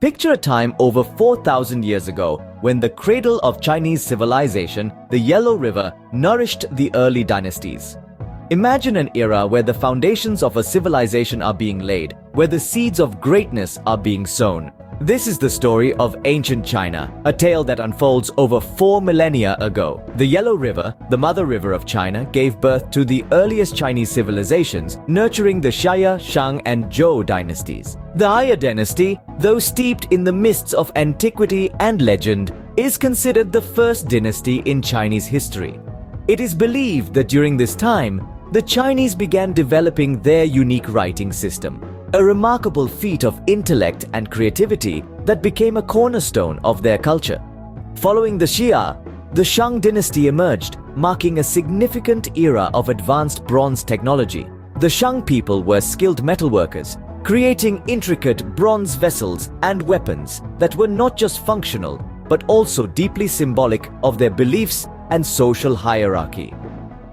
Picture a time over 4,000 years ago when the cradle of Chinese civilization, the Yellow River, nourished the early dynasties. Imagine an era where the foundations of a civilization are being laid, where the seeds of greatness are being sown. This is the story of ancient China, a tale that unfolds over 4 millennia ago. The Yellow River, the mother river of China, gave birth to the earliest Chinese civilizations, nurturing the Xia, Shang, and Zhou dynasties. The Aya dynasty, though steeped in the mists of antiquity and legend, is considered the first dynasty in Chinese history. It is believed that during this time, the Chinese began developing their unique writing system, a remarkable feat of intellect and creativity that became a cornerstone of their culture. Following the Xia, the Shang dynasty emerged, marking a significant era of advanced bronze technology. The Shang people were skilled metalworkers, creating intricate bronze vessels and weapons that were not just functional, but also deeply symbolic of their beliefs and social hierarchy.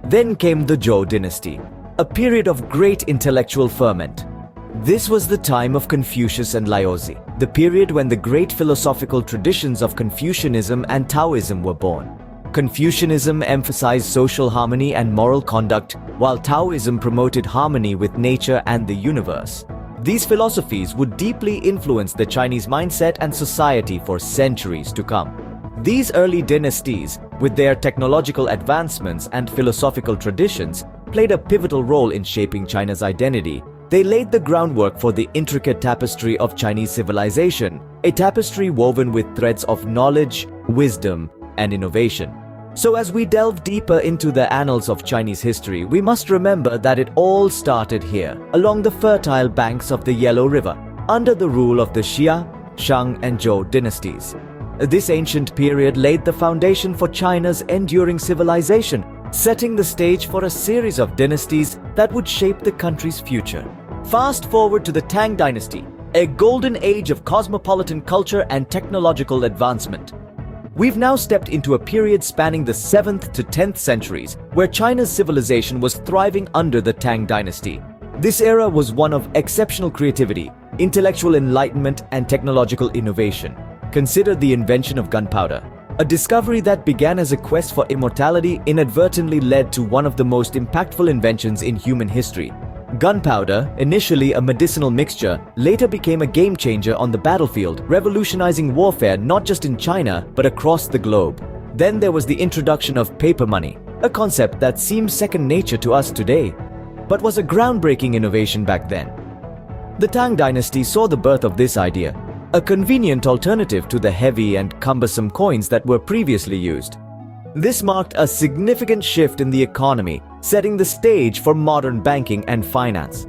Then came the Zhou dynasty, a period of great intellectual ferment. This was the time of Confucius and Laozi, the period when the great philosophical traditions of Confucianism and Taoism were born. Confucianism emphasized social harmony and moral conduct, while Taoism promoted harmony with nature and the universe. These philosophies would deeply influence the Chinese mindset and society for centuries to come. These early dynasties, with their technological advancements and philosophical traditions, played a pivotal role in shaping China's identity. They laid the groundwork for the intricate tapestry of Chinese civilization, a tapestry woven with threads of knowledge, wisdom, and innovation. So as we delve deeper into the annals of Chinese history, we must remember that it all started here, along the fertile banks of the Yellow River, under the rule of the Xia, Shang, and Zhou dynasties. This ancient period laid the foundation for China's enduring civilization, setting the stage for a series of dynasties that would shape the country's future. Fast forward to the Tang dynasty, a golden age of cosmopolitan culture and technological advancement. We've now stepped into a period spanning the 7th to 10th centuries, where China's civilization was thriving under the Tang dynasty. This era was one of exceptional creativity, intellectual enlightenment, and technological innovation. Consider the invention of gunpowder. A discovery that began as a quest for immortality inadvertently led to one of the most impactful inventions in human history. Gunpowder, initially a medicinal mixture, later became a game changer on the battlefield, revolutionizing warfare not just in China, but across the globe. Then there was the introduction of paper money, a concept that seems second nature to us today, but was a groundbreaking innovation back then. The Tang dynasty saw the birth of this idea, a convenient alternative to the heavy and cumbersome coins that were previously used. This marked a significant shift in the economy, setting the stage for modern banking and finance.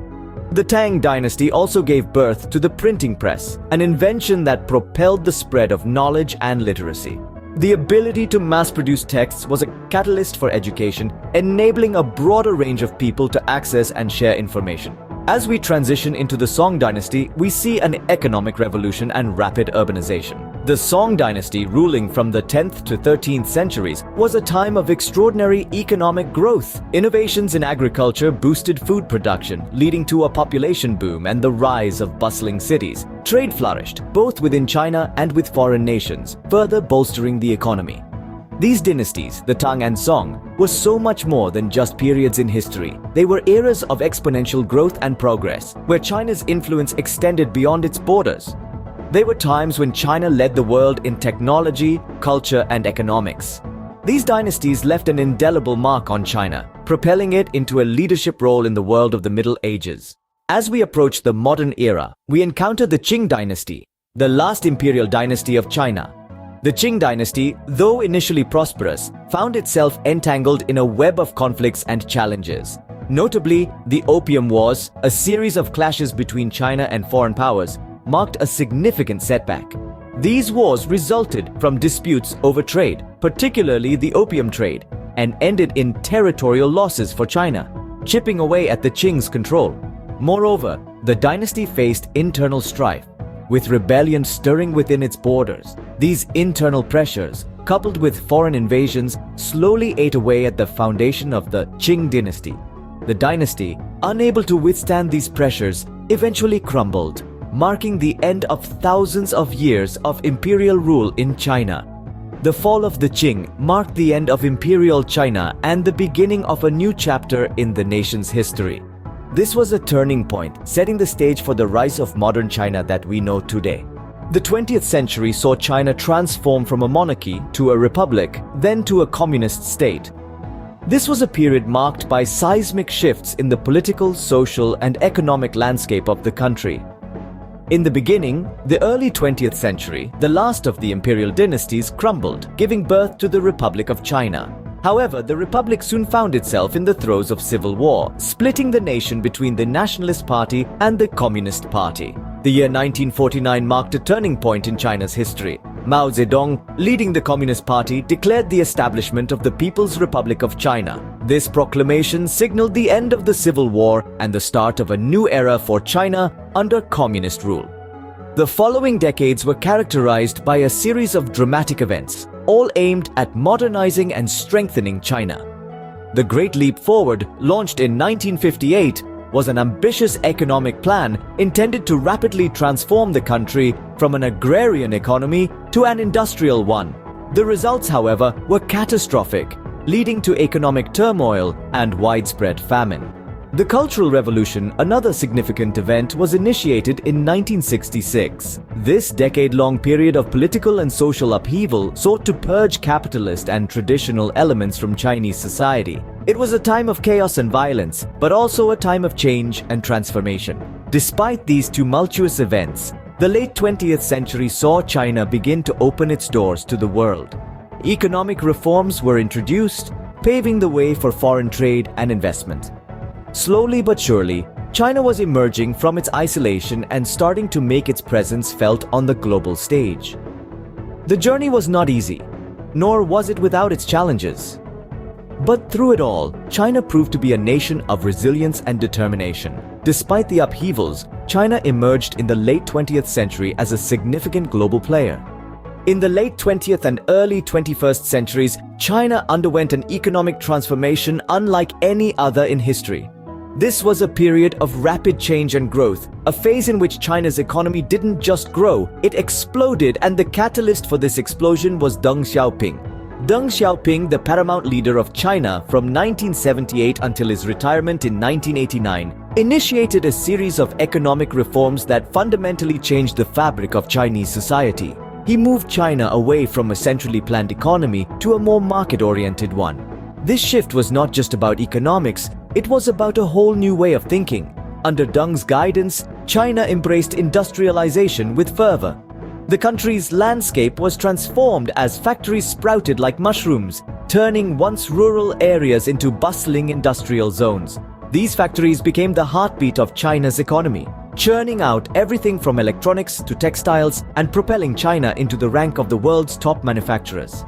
The Tang dynasty also gave birth to the printing press, an invention that propelled the spread of knowledge and literacy. The ability to mass-produce texts was a catalyst for education, enabling a broader range of people to access and share information. As we transition into the Song dynasty, we see an economic revolution and rapid urbanization. The Song dynasty, ruling from the 10th to 13th centuries, was a time of extraordinary economic growth. Innovations in agriculture boosted food production, leading to a population boom and the rise of bustling cities. Trade flourished, both within China and with foreign nations, further bolstering the economy. These dynasties, the Tang and Song, were so much more than just periods in history. They were eras of exponential growth and progress, where China's influence extended beyond its borders. They were times when China led the world in technology, culture, and economics. These dynasties left an indelible mark on China, propelling it into a leadership role in the world of the Middle Ages. As we approach the modern era, we encounter the Qing dynasty, the last imperial dynasty of China. The Qing dynasty, though initially prosperous, found itself entangled in a web of conflicts and challenges. Notably, the Opium Wars, a series of clashes between China and foreign powers, marked a significant setback. These wars resulted from disputes over trade, particularly the opium trade, and ended in territorial losses for China, chipping away at the Qing's control. Moreover, the dynasty faced internal strife, with rebellion stirring within its borders. These internal pressures, coupled with foreign invasions, slowly ate away at the foundation of the Qing dynasty. The dynasty, unable to withstand these pressures, eventually crumbled. marking the end of thousands of years of imperial rule in China. The fall of the Qing marked the end of imperial China and the beginning of a new chapter in the nation's history. This was a turning point, setting the stage for the rise of modern China that we know today. The 20th century saw China transform from a monarchy to a republic, then to a communist state. This was a period marked by seismic shifts in the political, social, and economic landscape of the country. In the beginning, the early 20th century, the last of the imperial dynasties crumbled, giving birth to the Republic of China. However, the republic soon found itself in the throes of civil war, splitting the nation between the Nationalist Party and the Communist Party. The year 1949 marked a turning point in China's history. Mao Zedong, leading the Communist Party, declared the establishment of the People's Republic of China. This proclamation signaled the end of the Civil War and the start of a new era for China under communist rule. The following decades were characterized by a series of dramatic events, all aimed at modernizing and strengthening China. The Great Leap Forward, launched in 1958, was an ambitious economic plan intended to rapidly transform the country from an agrarian economy to an industrial one. The results, however, were catastrophic, leading to economic turmoil and widespread famine. The Cultural Revolution, another significant event, was initiated in 1966. This decade-long period of political and social upheaval sought to purge capitalist and traditional elements from Chinese society. It was a time of chaos and violence, but also a time of change and transformation. Despite these tumultuous events, the late 20th century saw China begin to open its doors to the world. Economic reforms were introduced, paving the way for foreign trade and investment. Slowly but surely, China was emerging from its isolation and starting to make its presence felt on the global stage. The journey was not easy, nor was it without its challenges. But through it all, China proved to be a nation of resilience and determination. Despite the upheavals, China emerged in the late 20th century as a significant global player. In the late 20th and early 21st centuries, China underwent an economic transformation unlike any other in history. This was a period of rapid change and growth, a phase in which China's economy didn't just grow, it exploded, and the catalyst for this explosion was Deng Xiaoping. Deng Xiaoping, the paramount leader of China from 1978 until his retirement in 1989, initiated a series of economic reforms that fundamentally changed the fabric of Chinese society. He moved China away from a centrally planned economy to a more market-oriented one. This shift was not just about economics, it was about a whole new way of thinking. Under Deng's guidance, China embraced industrialization with fervor. The country's landscape was transformed as factories sprouted like mushrooms, turning once rural areas into bustling industrial zones. These factories became the heartbeat of China's economy, churning out everything from electronics to textiles and propelling China into the rank of the world's top manufacturers.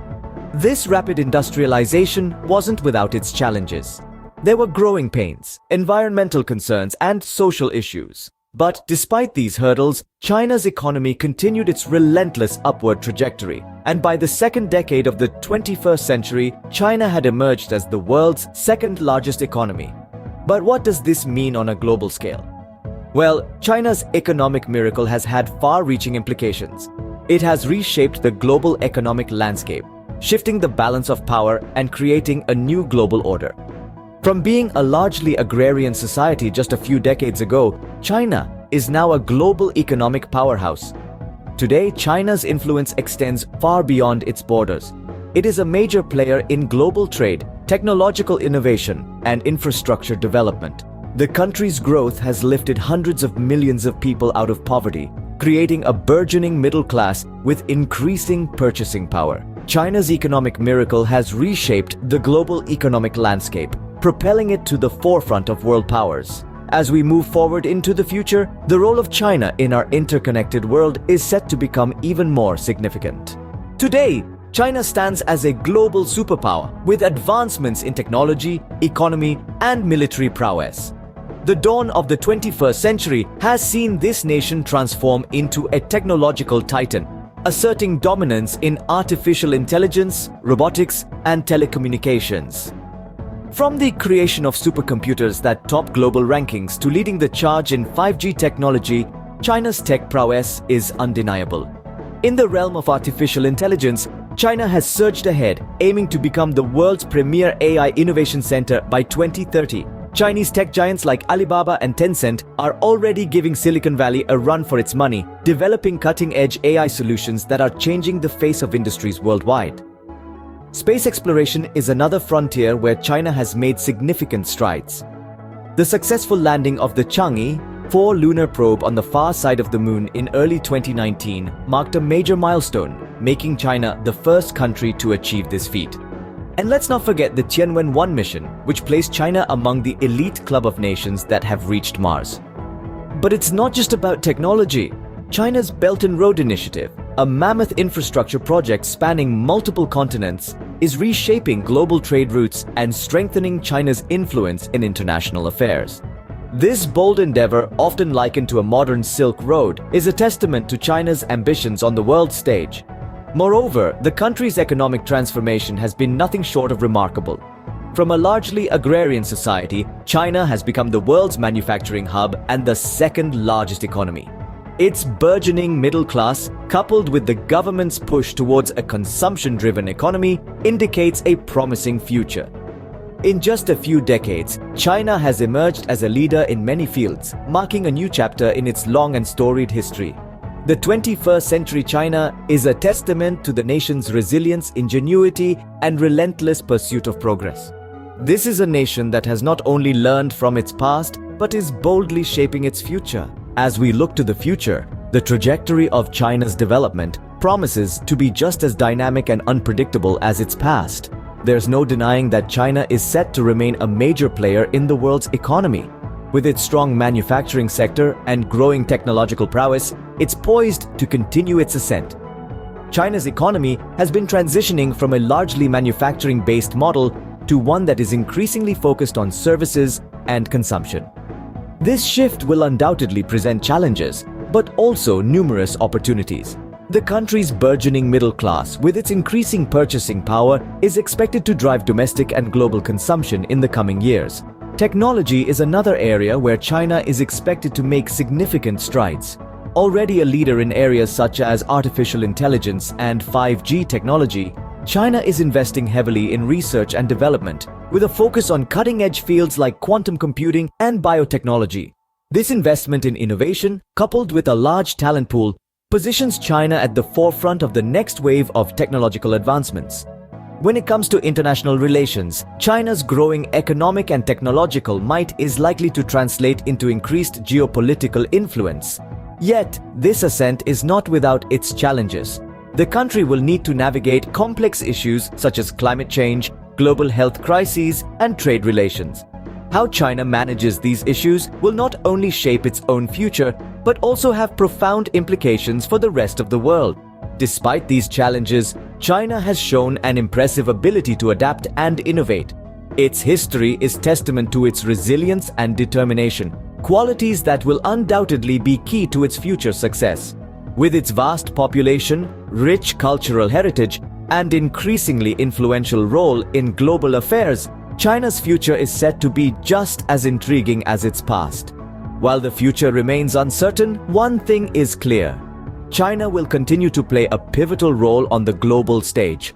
This rapid industrialization wasn't without its challenges. There were growing pains, environmental concerns, and social issues. But despite these hurdles, China's economy continued its relentless upward trajectory, and by the second decade of the 21st century, China had emerged as the world's second-largest economy. But what does this mean on a global scale? Well, China's economic miracle has had far-reaching implications. It has reshaped the global economic landscape, shifting the balance of power and creating a new global order. From being a largely agrarian society just a few decades ago, China is now a global economic powerhouse. Today, China's influence extends far beyond its borders. It is a major player in global trade, technological innovation, and infrastructure development. The country's growth has lifted hundreds of millions of people out of poverty, creating a burgeoning middle class with increasing purchasing power. China's economic miracle has reshaped the global economic landscape, propelling it to the forefront of world powers. As we move forward into the future, the role of China in our interconnected world is set to become even more significant. Today, China stands as a global superpower with advancements in technology, economy, and military prowess. The dawn of the 21st century has seen this nation transform into a technological titan, asserting dominance in artificial intelligence, robotics, and telecommunications. From the creation of supercomputers that top global rankings to leading the charge in 5G technology, China's tech prowess is undeniable. In the realm of artificial intelligence, China has surged ahead, aiming to become the world's premier AI innovation center by 2030. Chinese tech giants like Alibaba and Tencent are already giving Silicon Valley a run for its money, developing cutting-edge AI solutions that are changing the face of industries worldwide. Space exploration is another frontier where China has made significant strides. The successful landing of the Chang'e 4 lunar probe on the far side of the moon in early 2019 marked a major milestone, making China the first country to achieve this feat. And let's not forget the Tianwen-1 mission, which placed China among the elite club of nations that have reached Mars. But it's not just about technology. China's Belt and Road Initiative, a mammoth infrastructure project spanning multiple continents, is reshaping global trade routes and strengthening China's influence in international affairs. This bold endeavor, often likened to a modern Silk Road, is a testament to China's ambitions on the world stage. Moreover, the country's economic transformation has been nothing short of remarkable. From a largely agrarian society, China has become the world's manufacturing hub and the second largest economy. Its burgeoning middle class, coupled with the government's push towards a consumption-driven economy, indicates a promising future. In just a few decades, China has emerged as a leader in many fields, marking a new chapter in its long and storied history. The 21st century China is a testament to the nation's resilience, ingenuity, and relentless pursuit of progress. This is a nation that has not only learned from its past, but is boldly shaping its future. As we look to the future, the trajectory of China's development promises to be just as dynamic and unpredictable as its past. There's no denying that China is set to remain a major player in the world's economy. With its strong manufacturing sector and growing technological prowess, it's poised to continue its ascent. China's economy has been transitioning from a largely manufacturing-based model to one that is increasingly focused on services and consumption. This shift will undoubtedly present challenges, but also numerous opportunities. The country's burgeoning middle class, with its increasing purchasing power, is expected to drive domestic and global consumption in the coming years. Technology is another area where China is expected to make significant strides. Already a leader in areas such as artificial intelligence and 5G technology, China is investing heavily in research and development, with a focus on cutting-edge fields like quantum computing and biotechnology. This investment in innovation, coupled with a large talent pool, positions China at the forefront of the next wave of technological advancements. When it comes to international relations, China's growing economic and technological might is likely to translate into increased geopolitical influence. Yet, this ascent is not without its challenges. The country will need to navigate complex issues such as climate change, global health crises, and trade relations. How China manages these issues will not only shape its own future, but also have profound implications for the rest of the world. Despite these challenges, China has shown an impressive ability to adapt and innovate. Its history is testament to its resilience and determination, qualities that will undoubtedly be key to its future success. With its vast population, rich cultural heritage, and increasingly influential role in global affairs, China's future is set to be just as intriguing as its past. While the future remains uncertain, one thing is clear: China will continue to play a pivotal role on the global stage.